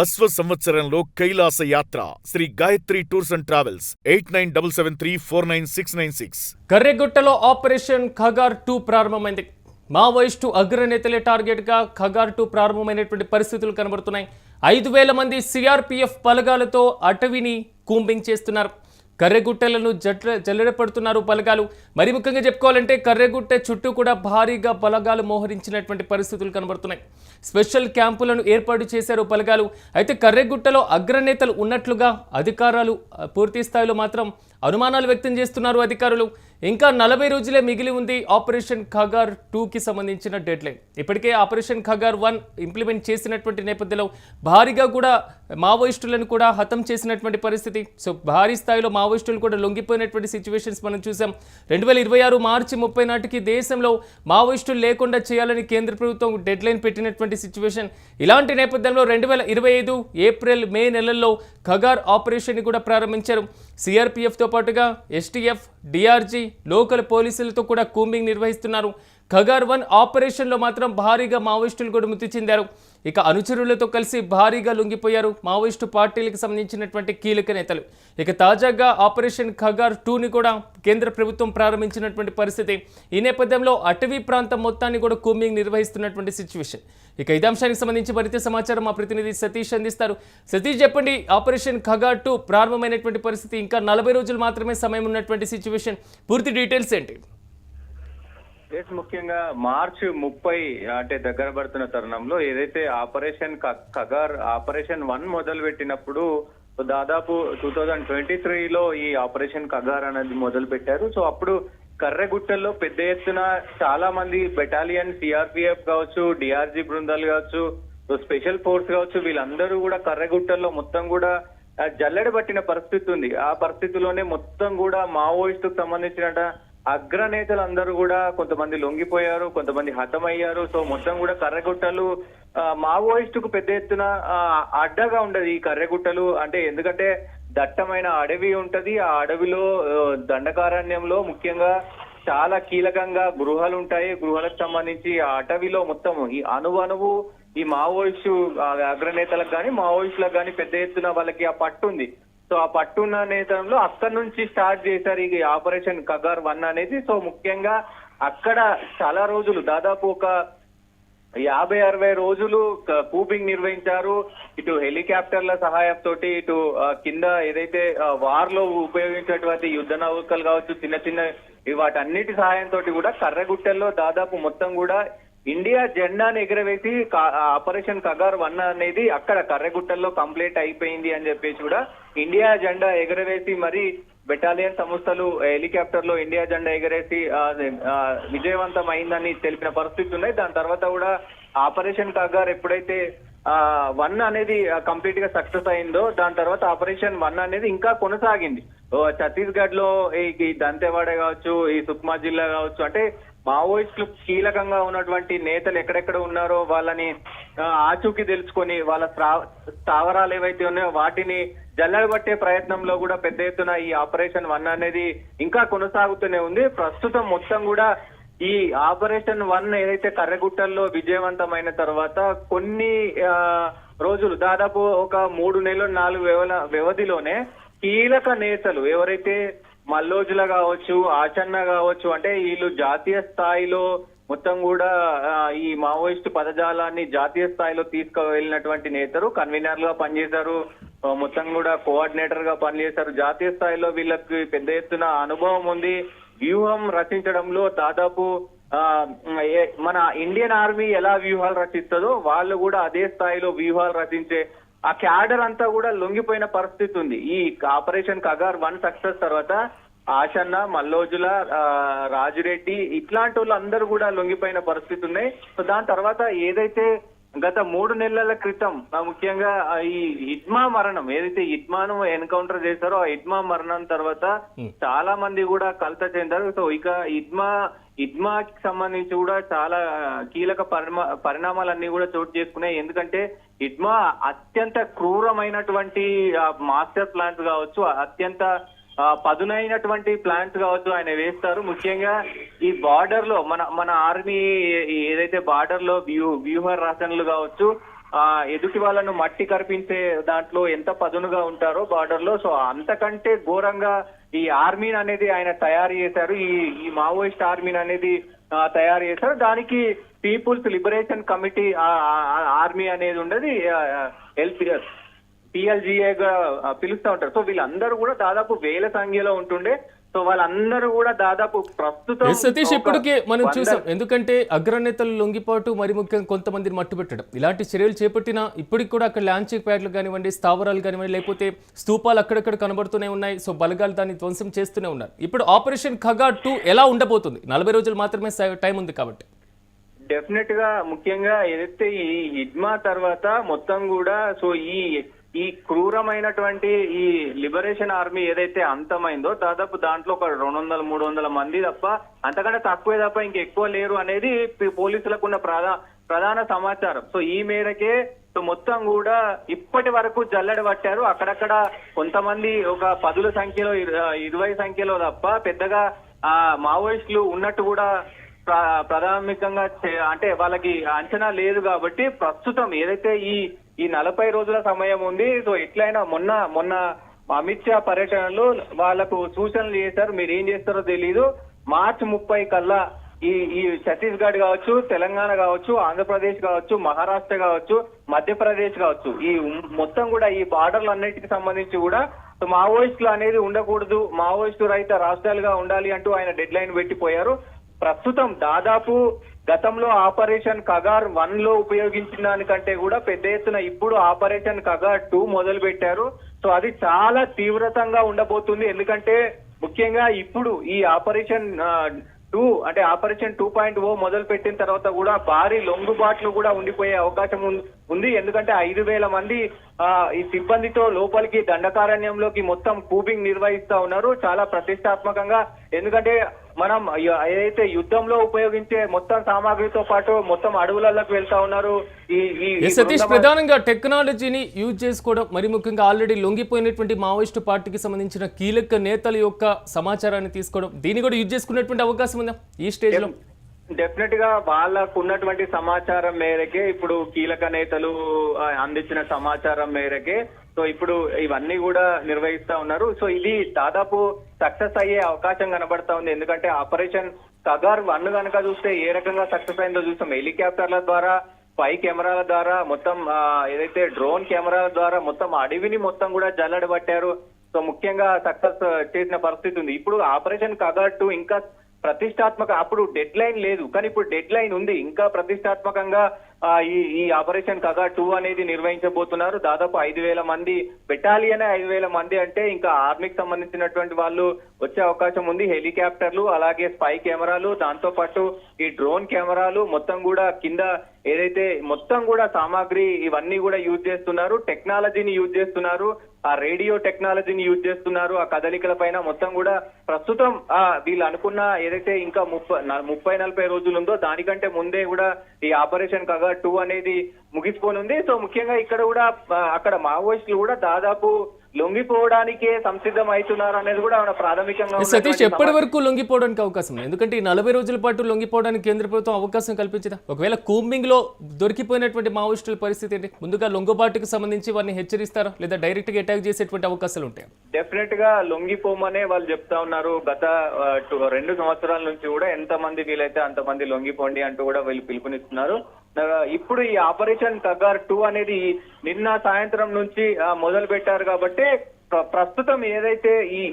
అశ్వ సంవత్సరంలో కైలాస యాత్ర Shri Gayatri tours and travels 8977349696. కర్రెగుట్టలో ఆపరేషన్ ఖగార్ 2 ప్రారంభమైంది. మావోయిస్టు అగ్రనేతలే టార్గెట్గా ఖగార్ 2 ప్రారంభమైనటువంటి పరిస్థితులు కనబడుతున్నాయి. 5000 మంది సిఆర్పిఎఫ్ బలగాలతో అటవీని కూంబింగ్ చేస్తున్నారు. కర్రెగుట్టలను జల్లెడపడుతున్నారు బలగాలు. మరి ముఖ్యంగా చెప్పుకోవాలంటే కర్రెగుట్ట చుట్టూ కూడా భారీగా బలగాలు మోహరించినటువంటి పరిస్థితులు కనబడుతున్నాయి. స్పెషల్ క్యాంపులను ఏర్పాటు చేశారు బలగాలు. అయితే కర్రెగుట్టలో అగ్రనేతలు ఉన్నట్లుగా అధికారులు పూర్తి స్థాయిలో మాత్రం అనుమానాలు వ్యక్తం చేస్తున్నారు అధికారులు. ఇంకా 40 రోజులే మిగిలి ఉంది ఆపరేషన్ ఖగార్ 2కి సంబంధించిన డెడ్ లైన్. ఇప్పటికే ఆపరేషన్ ఖగార్ 1 ఇంప్లిమెంట్ చేసినటువంటి నేపథ్యంలో భారీగా కూడా మావోయిస్టులను కూడా హతం చేసినటువంటి పరిస్థితి. సో భారీ స్థాయిలో మావోయిస్టులు కూడా లొంగిపోయినటువంటి సిచ్యువేషన్స్ మనం చూసాం. 2026 మార్చి 30 నాటికి దేశంలో మావోయిస్టులు లేకుండా చేయాలని కేంద్ర ప్రభుత్వం డెడ్ లైన్ పెట్టినటువంటి సిచ్యువేషన్. ఇలాంటి నేపథ్యంలో 2025 ఏప్రిల్ మే నెలల్లో ఖగార్ ఆపరేషన్ కూడా ప్రారంభించారు. సిఆర్పిఎఫ్తో పాటుగా ఎస్టీఎఫ్, డిఆర్జీ, లోకల్ పోలీసులతో కూడా కూంబింగ్ నిర్వహిస్తున్నారు. ఖగార్ 1 ఆపరేషన్లో మాత్రం భారీగా మావోయిస్టులు కూడా మృతి చెందారు. ఇక అనుచరులతో కలిసి భారీగా లొంగిపోయారు మావోయిస్టు పార్టీలకు సంబంధించినటువంటి కీలక నేతలు. ఇక తాజాగా ఆపరేషన్ ఖగార్ 2ని కూడా కేంద్ర ప్రభుత్వం ప్రారంభించినటువంటి పరిస్థితి. ఈ నేపథ్యంలో అటవీ ప్రాంతం మొత్తాన్ని కూడా కూంబింగ్ నిర్వహిస్తున్నటువంటి సిచ్యువేషన్. ఇక ఇదే అంశానికి సంబంధించి మరింత సమాచారం మా ప్రతినిధి సతీష్ అందిస్తారు. సతీష్, చెప్పండి, ఆపరేషన్ ఖగార్ 2 ప్రారంభమైనటువంటి పరిస్థితి, ఇంకా 40 రోజులు మాత్రమే సమయం ఉన్నటువంటి సిచ్యువేషన్, పూర్తి డీటెయిల్స్ ఏంటి? ముఖ్యంగా మార్చి 30 అంటే దగ్గర పడుతున్న తరుణంలో ఏదైతే ఆపరేషన్ ఖగార్ ఆపరేషన్ 1 మొదలు పెట్టినప్పుడు దాదాపు 2023లో ఈ ఆపరేషన్ ఖగార్ అనేది మొదలు పెట్టారు. సో అప్పుడు కర్రెగుట్టల్లో పెద్ద ఎత్తున చాలా మంది బెటాలియన్, సిఆర్పిఎఫ్ కావచ్చు, డిఆర్జీ బృందాలు కావచ్చు, స్పెషల్ ఫోర్స్ కావచ్చు, వీళ్ళందరూ కూడా కర్రెగుట్టల్లో మొత్తం కూడా జల్లెడ పట్టిన పరిస్థితి ఉంది. ఆ పరిస్థితిలోనే మొత్తం కూడా మావోయిస్టుకు సంబంధించిన అగ్రనేతలు అందరూ కూడా కొంతమంది లొంగిపోయారు, కొంతమంది హతమయ్యారు. సో మొత్తం కూడా కర్రెగుట్టలు మావోయిస్టుకు పెద్ద ఎత్తున అడ్డగా ఉండదు ఈ కర్రెగుట్టలు. అంటే ఎందుకంటే దట్టమైన అడవి ఉంటది. ఆ అడవిలో దండకారణ్యంలో ముఖ్యంగా చాలా కీలకంగా గృహాలు ఉంటాయి. గృహాలకు సంబంధించి ఆ అటవిలో మొత్తం ఈ అణువు ఈ మావోయిస్టు అగ్రనేతలకు కానీ మావోయిస్టులకు కానీ పెద్ద ఎత్తున వాళ్ళకి ఆ పట్టు ఉంది. సో ఆ పట్టున్న నేతల్లో అక్కడి నుంచి స్టార్ట్ చేశారు ఈ ఆపరేషన్ ఖగార్ 1 అనేది. సో ముఖ్యంగా అక్కడ చాలా రోజులు, దాదాపు ఒక 50-60 రోజులు కూంబింగ్ నిర్వహించారు. ఇటు హెలికాప్టర్ల సహాయంతో, ఇటు కింద ఏదైతే వార్ లో ఉపయోగించేటువంటి యుద్ధ నౌకలు కావచ్చు, చిన్న చిన్న వాటన్నిటి సహాయంతో కూడా కర్రెగుట్టల్లో దాదాపు మొత్తం కూడా ఇండియా జెండాను ఎగరవేసి ఆపరేషన్ ఖగార్ 1 అనేది అక్కడ కర్రెగుట్టల్లో కంప్లీట్ అయిపోయింది అని చెప్పేసి కూడా ఇండియా జెండా ఎగరవేసి మరి బెటాలియన్ సంస్థలు హెలికాప్టర్ లో ఇండియా జెండా ఎగరేసి విజయవంతం అయిందని తెలిపిన పరిస్థితి ఉన్నాయి. దాని తర్వాత కూడా ఆపరేషన్ ఖగార్ ఎప్పుడైతే 1 అనేది కంప్లీట్ గా సక్సెస్ అయిందో దాని తర్వాత ఆపరేషన్ 1 అనేది ఇంకా కొనసాగింది. ఛత్తీస్గఢ్ లో ఈ దంతెవాడ కావచ్చు, ఈ సుక్మా జిల్లా కావచ్చు, అంటే మావోయిస్టులు కీలకంగా ఉన్నటువంటి నేతలు ఎక్కడెక్కడ ఉన్నారో వాళ్ళని ఆచూకీ తెలుసుకొని వాళ్ళ స్థావరాలు ఏవైతే ఉన్నాయో వాటిని జల్లెడబట్టే ప్రయత్నంలో కూడా పెద్ద ఎత్తున ఈ ఆపరేషన్ 1 అనేది ఇంకా కొనసాగుతూనే ఉంది. ప్రస్తుతం మొత్తం కూడా ఈ ఆపరేషన్ 1 ఏదైతే కర్రెగుట్టల్లో విజయవంతమైన తర్వాత కొన్ని రోజులు, దాదాపు ఒక 3 నెలలు 4 వ్యవధిలోనే కీలక నేతలు ఎవరైతే మల్లోజుల కావచ్చు, ఆచన్న కావచ్చు, అంటే వీళ్ళు జాతీయ స్థాయిలో మొత్తం కూడా ఈ మావోయిస్టు పదజాలాన్ని జాతీయ స్థాయిలో తీసుకువెళ్ళినటువంటి నేతలు కన్వీనర్ గా పనిచేశారు, మొత్తం కూడా కోఆర్డినేటర్ గా పనిచేశారు. జాతీయ స్థాయిలో వీళ్ళకి పెద్ద ఎత్తున అనుభవం ఉంది. వ్యూహం రచించడంలో దాదాపు మన ఇండియన్ ఆర్మీ ఎలా వ్యూహాలు రచిస్తుందో వాళ్ళు కూడా అదే స్థాయిలో వ్యూహాలు రచించే ఆ క్యాడర్ అంతా కూడా లొంగిపోయిన పరిస్థితి ఉంది. ఈ ఆపరేషన్ ఖగార్ 1 సక్సెస్ తర్వాత ఆచన్న, మల్లోజుల, రాజురెడ్డి ఇట్లాంటి వాళ్ళు అందరూ కూడా లొంగిపోయిన పరిస్థితి ఉన్నాయి. సో దాని తర్వాత ఏదైతే గత 3 నెలల క్రితం ముఖ్యంగా ఈ హిడ్మా మరణం, ఏదైతే హిడ్మాను ఎన్కౌంటర్ చేశారో ఆ హిడ్మా మరణం తర్వాత చాలా మంది కూడా కలత చెందారు. సో ఇక హిడ్మాకి సంబంధించి కూడా చాలా కీలక పరిణామాలన్నీ కూడా చోటు చేసుకున్నాయి. ఎందుకంటే హిడ్మా అత్యంత క్రూరమైనటువంటి మాస్టర్ ప్లాన్స్ కావచ్చు, అత్యంత పదునైనటువంటి ప్లాన్స్ కావచ్చు ఆయన వేస్తారు. ముఖ్యంగా ఈ బార్డర్ లో మన ఆర్మీ ఏదైతే బార్డర్ లో వ్యూహ రచనలు కావచ్చు, ఎదుటి వాళ్ళను మట్టి కరిపించే దాంట్లో ఎంత పదునుగా ఉంటారో బార్డర్ లో, సో అంతకంటే ఘోరంగా ఈ ఆర్మీని అనేది ఆయన తయారు చేశారు. ఈ మావోయిస్ట్ ఆర్మీని అనేది తయారు చేశారు. దానికి పీపుల్స్ లిబరేషన్ కమిటీ ఆర్మీ అనేది ఉండదు, పిఎల్జిఏగా పిలుస్తూ ఉంటారు. సో వీళ్ళందరూ కూడా దాదాపు వేల సంఖ్యలో ఉంటుండే. సో వాళ్ళందరూ కూడా దాదాపు ప్రస్తుతం సతీష్ ఇప్పటికే మనం చూసాం, ఎందుకంటే అగ్రనేతలు లొంగిపాటు మరి ముఖ్యంగా కొంతమందిని మట్టుపెట్టడం ఇలాంటి చర్యలు చేపట్టినా ఇప్పటికి కూడా అక్కడ లాంచింగ్ ప్యాడ్లు కానివ్వండి, స్థావరాలు కానివ్వండి, లేకపోతే స్తూపాలు అక్కడక్కడ కనబడుతూనే ఉన్నాయి. సో బలగాలు దాన్ని ధ్వంసం చేస్తూనే ఉన్నారు. ఇప్పుడు ఆపరేషన్ ఖగార్ 2 ఎలా ఉండబోతుంది? 40 రోజులు మాత్రమే టైం ఉంది కాబట్టి. డెఫినెట్ గా ముఖ్యంగా ఏదైతే ఈ హిడ్మా తర్వాత మొత్తం కూడా సో ఈ క్రూరమైనటువంటి ఈ లిబరేషన్ ఆర్మీ ఏదైతే అంతమైందో దాదాపు దాంట్లో ఒక 200-300 మంది తప్ప అంతకంటే తక్కువే తప్ప ఇంకెక్కువ లేరు అనేది పోలీసులకు ఉన్న ప్రధాన సమాచారం. సో ఈ మేరకే సో మొత్తం కూడా ఇప్పటి వరకు జల్లెడ పట్టారు. అక్కడక్కడ కొంతమంది ఒక 10ల సంఖ్యలో 20 సంఖ్యలో తప్ప పెద్దగా మావోయిస్టులు ఉన్నట్టు కూడా ప్రాథమికంగా అంటే వాళ్ళకి అంచనా లేదు. కాబట్టి ప్రస్తుతం ఏదైతే ఈ 40 రోజుల సమయం ఉంది, సో ఎట్లయినా మొన్న అమిత్ షా పర్యటనలో వాళ్లకు సూచనలు చేశారు, మీరు ఏం చేస్తారో తెలీదు, మార్చి 30 కల్లా ఈ ఛత్తీస్గఢ్ కావచ్చు, తెలంగాణ కావచ్చు, ఆంధ్రప్రదేశ్ కావచ్చు, మహారాష్ట్ర కావచ్చు, మధ్యప్రదేశ్ కావచ్చు, ఈ మొత్తం కూడా ఈ బార్డర్లు అన్నిటికి సంబంధించి కూడా మావోయిస్టులు అనేది ఉండకూడదు, మావోయిస్టు రహిత రాష్ట్రాలుగా ఉండాలి అంటూ ఆయన డెడ్ లైన్ పెట్టిపోయారు. ప్రస్తుతం దాదాపు గతంలో ఆపరేషన్ ఖగార్ 1 లో ఉపయోగించిన దానికంటే కూడా పెద్ద ఎత్తున ఇప్పుడు ఆపరేషన్ ఖగార్ 2 మొదలు పెట్టారు. సో అది చాలా తీవ్రతంగా ఉండబోతుంది. ఎందుకంటే ముఖ్యంగా ఇప్పుడు ఈ ఆపరేషన్ 2 అంటే ఆపరేషన్ 2.0 మొదలు పెట్టిన తర్వాత కూడా భారీ లొంగుబాట్లు కూడా ఉండిపోయే అవకాశం ఉంది. ఎందుకంటే 5,000 మంది ఈ సిబ్బందితో లోపలికి దండకారణ్యంలోకి మొత్తం కూబింగ్ నిర్వహిస్తా ఉన్నారు చాలా ప్రతిష్టాత్మకంగా. ఎందుకంటే మనం ఏదైతే యుద్ధంలో ఉపయోగించే మొత్తం సామాగ్రితో పాటు మొత్తం అడవులలోకి వెళ్తా ఉన్నారు. సతీష్ ప్రధానంగా టెక్నాలజీని యూజ్ చేసుకోవడం, మరి ముఖ్యంగా ఆల్రెడీ లొంగిపోయినటువంటి మావోయిస్టు పార్టీకి సంబంధించిన కీలక నేతల యొక్క సమాచారాన్ని తీసుకోవడం, దీన్ని కూడా యూజ్ చేసుకునేటువంటి అవకాశం ఉందా ఈ స్టేజ్ లో? డెఫినెట్ గా వాళ్ళకు ఉన్నటువంటి సమాచారం మేరకే ఇప్పుడు కీలక నేతలు అందించిన సమాచారం మేరకే సో ఇప్పుడు ఇవన్నీ కూడా నిర్వహిస్తా ఉన్నారు. సో ఇది దాదాపు సక్సెస్ అయ్యే అవకాశం కనబడతా ఉంది. ఎందుకంటే ఆపరేషన్ ఖగార్ 1 కనుక చూస్తే ఏ రకంగా సక్సెస్ అయిందో చూస్తాం. హెలికాప్టర్ల ద్వారా, స్పై కెమెరాల ద్వారా, మొత్తం ఏదైతే డ్రోన్ కెమెరాల ద్వారా మొత్తం అడవిని మొత్తం కూడా జల్లెడబట్టారు. సో ముఖ్యంగా సక్సెస్ చేసిన పరిస్థితి ఉంది. ఇప్పుడు ఆపరేషన్ ఖగార్ 2 ఇంకా ప్రతిష్టాత్మక, అప్పుడు డెడ్ లైన్ లేదు కానీ ఇప్పుడు డెడ్ లైన్ ఉంది. ఇంకా ప్రతిష్టాత్మకంగా ఈ ఆపరేషన్ ఖగార్ 2 అనేది నిర్వహించబోతున్నారు. దాదాపు 5,000 మంది, బెటాలియనే 5,000 మంది అంటే ఇంకా ఆర్మీకి సంబంధించినటువంటి వాళ్ళు వచ్చే అవకాశం ఉంది. హెలికాప్టర్లు, అలాగే స్పై కెమెరాలు, దాంతో పాటు ఈ డ్రోన్ కెమెరాలు మొత్తం కూడా కింద ఏదైతే మొత్తం కూడా సామాగ్రి ఇవన్నీ కూడా యూజ్ చేస్తున్నారు. టెక్నాలజీని యూజ్ చేస్తున్నారు, ఆ రేడియో టెక్నాలజీని యూజ్ చేస్తున్నారు. ఆ కదలికల పైన మొత్తం కూడా ప్రస్తుతం వీళ్ళు అనుకున్న ఏదైతే ఇంకా 30-40 రోజులు ఉందో దానికంటే ముందే కూడా ఈ ఆపరేషన్ ఖగార్ 2 అనేది ముగిసిపోనుంది. సో ముఖ్యంగా ఇక్కడ కూడా అక్కడ మావోయిస్టులు కూడా దాదాపు లొంగిపోవడానికే సంసిద్ధం అవుతున్నారు అనేది కూడా ప్రాథమికంగా. సతీష్ ఎప్పటి వరకు లొంగిపోవడానికి అవకాశం ఉంది? ఎందుకంటే ఈ 40 రోజుల పాటు లొంగిపోవడానికి కేంద్ర ప్రభుత్వం అవకాశం కల్పించిందా? ఒకవేళ కూంబింగ్ లో దొరికిపోయినటువంటి మావోయిస్టుల పరిస్థితి ఏంటి? ముందుగా లొంగుబాటుకు సంబంధించి వారిని హెచ్చరిస్తారా లేదా డైరెక్ట్ గా అటాక్ చేసేటువంటి అవకాశాలు ఉంటాయి? డెఫినెట్ గా లొంగిపోమనే వాళ్ళు చెప్తా ఉన్నారు. గత 2 సంవత్సరాల నుంచి కూడా ఎంత మంది వీలైతే అంతమంది లొంగిపోండి అంటూ కూడా వీళ్ళు పిలుపునిస్తున్నారు. ఇప్పుడు ఈ ఆపరేషన్ ఖగార్ 2 అనేది నిన్న సాయంత్రం నుంచి మొదలు పెట్టారు కాబట్టి ప్రస్తుతం ఏదైతే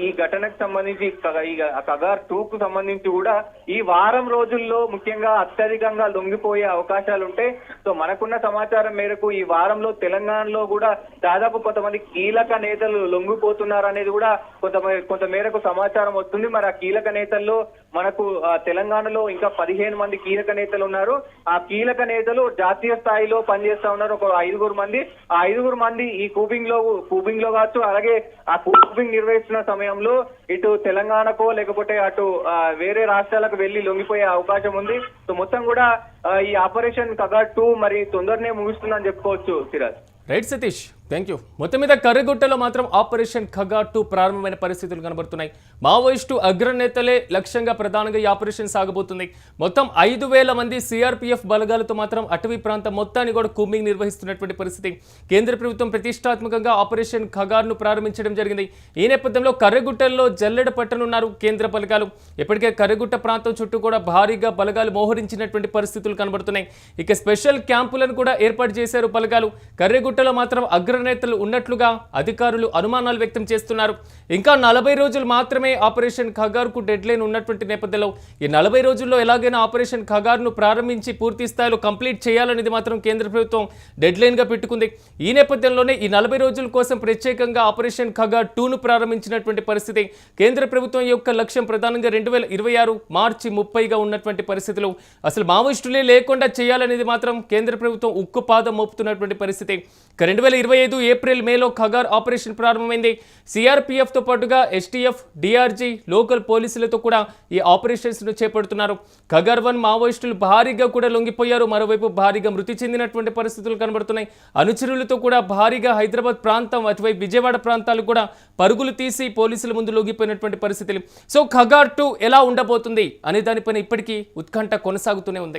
ఈ ఘటనకు సంబంధించి ఈ ఖగార్ 2 కు సంబంధించి కూడా ఈ వారం రోజుల్లో ముఖ్యంగా అత్యధికంగా లొంగిపోయే అవకాశాలు ఉంటాయి. సో మనకున్న సమాచారం మేరకు ఈ వారంలో తెలంగాణలో కూడా దాదాపు కొంతమంది కీలక నేతలు లొంగిపోతున్నారు అనేది కూడా కొంత మేరకు సమాచారం వస్తుంది. మరి ఆ కీలక నేతల్లో మనకు తెలంగాణలో ఇంకా 15 మంది కీలక నేతలు ఉన్నారు. ఆ కీలక నేతలు జాతీయ స్థాయిలో పనిచేస్తా ఉన్నారు, ఒక 5 మంది. ఆ 5 మంది ఈ కూబింగ్ లో కావచ్చు, అలాగే ఆ కూబింగ్ నిర్వహిస్తున్న సమయంలో ఇటు తెలంగాణకో లేకపోతే అటు వేరే రాష్ట్రాలకు వెళ్లి లొంగిపోయే అవకాశం ఉంది. సో మొత్తం కూడా ఈ ఆపరేషన్ ఖగార్ 2 మరి తొందరనే ముగుస్తుందని చెప్పుకోవచ్చు Siraj. Right Satish. Thank you. మొత్తం మీద కర్రగుట్టలో మాత్రం ఆపరేషన్ ఖగా 2 ప్రారంభమైన పరిస్థితులు కనబడుతున్నాయి. మావోయిస్టు అగ్రనేతలే లక్ష్యంగా ప్రధానంగా ఈ ఆపరేషన్ సాగబోతుంది. మొత్తం 5,000 మంది సిఆర్పీఎఫ్ బలగాలతో మాత్రం అటవీ ప్రాంతం మొత్తాన్ని కూడా కూంబింగ్ నిర్వహిస్తున్నటువంటి పరిస్థితి. కేంద్ర ప్రభుత్వం ప్రతిష్టాత్మకంగా ఆపరేషన్ ఖగార్ను ప్రారంభించడం జరిగింది. ఈ నేపథ్యంలో కర్రగుట్టల్లో జల్లెడ పట్టనున్నారు కేంద్ర బలగాలు. ఇప్పటికే కర్రగుట్ట ప్రాంతం చుట్టూ కూడా భారీగా బలగాలు మోహరించినటువంటి పరిస్థితులు కనబడుతున్నాయి. ఇక స్పెషల్ క్యాంపులను కూడా ఏర్పాటు చేశారు బలగాలు. కర్రగుట్టలో మాత్రం అగ్రనేతలు ఉన్నట్లుగా అధికారులు అనుమానాలు వ్యక్తం చేస్తున్నారు. ఇంకా 40 రోజులు మాత్రమే ఆపరేషన్ ఖగార్కు డెడ్ లైన్ ఉన్నటువంటి నేపథ్యంలో ఈ 40 రోజుల్లో ఎలాగైనా ఆపరేషన్ ఖగార్ను ప్రారంభించి పూర్తి స్థాయిలో కంప్లీట్ చేయాలనేది మాత్రం కేంద్ర ప్రభుత్వం డెడ్ లైన్గా పెట్టుకుంది. ఈ నేపథ్యంలోనే ఈ 40 రోజుల కోసం ప్రత్యేకంగా ఆపరేషన్ ఖగార్ 2ను ప్రారంభించినటువంటి పరిస్థితి. కేంద్ర ప్రభుత్వం యొక్క లక్ష్యం ప్రధానంగా 2026 మార్చి 30గా ఉన్నటువంటి పరిస్థితులు అసలు మావోయిస్టులే లేకుండా చేయాలనేది మాత్రం కేంద్ర ప్రభుత్వం ఉక్కుపాదం మోపుతున్నటువంటి పరిస్థితి. 2025 ఏప్రిల్ మేలో ఖగార్ ఆపరేషన్ ప్రారంభమైంది. సిఆర్పీఎఫ్తో పాటుగా ఎస్టీఎఫ్, డిఆర్జీ, లోకల్ పోలీసులతో కూడా ఈ ఆపరేషన్స్ను చేపడుతున్నారు. ఖగార్ 1 మావోయిస్టులు భారీగా కూడా లొంగిపోయారు. మరోవైపు భారీగా మృతి చెందినటువంటి పరిస్థితులు కనబడుతున్నాయి. అనుచరులతో కూడా భారీగా హైదరాబాద్ ప్రాంతం, అటువైపు విజయవాడ ప్రాంతాలు కూడా పరుగులు తీసి పోలీసుల ముందు లొంగిపోయినటువంటి పరిస్థితులు. సో ఖగార్ 2 ఎలా ఉండబోతుంది అనే దానిపైన ఇప్పటికీ ఉత్కంఠ కొనసాగుతూనే ఉంది.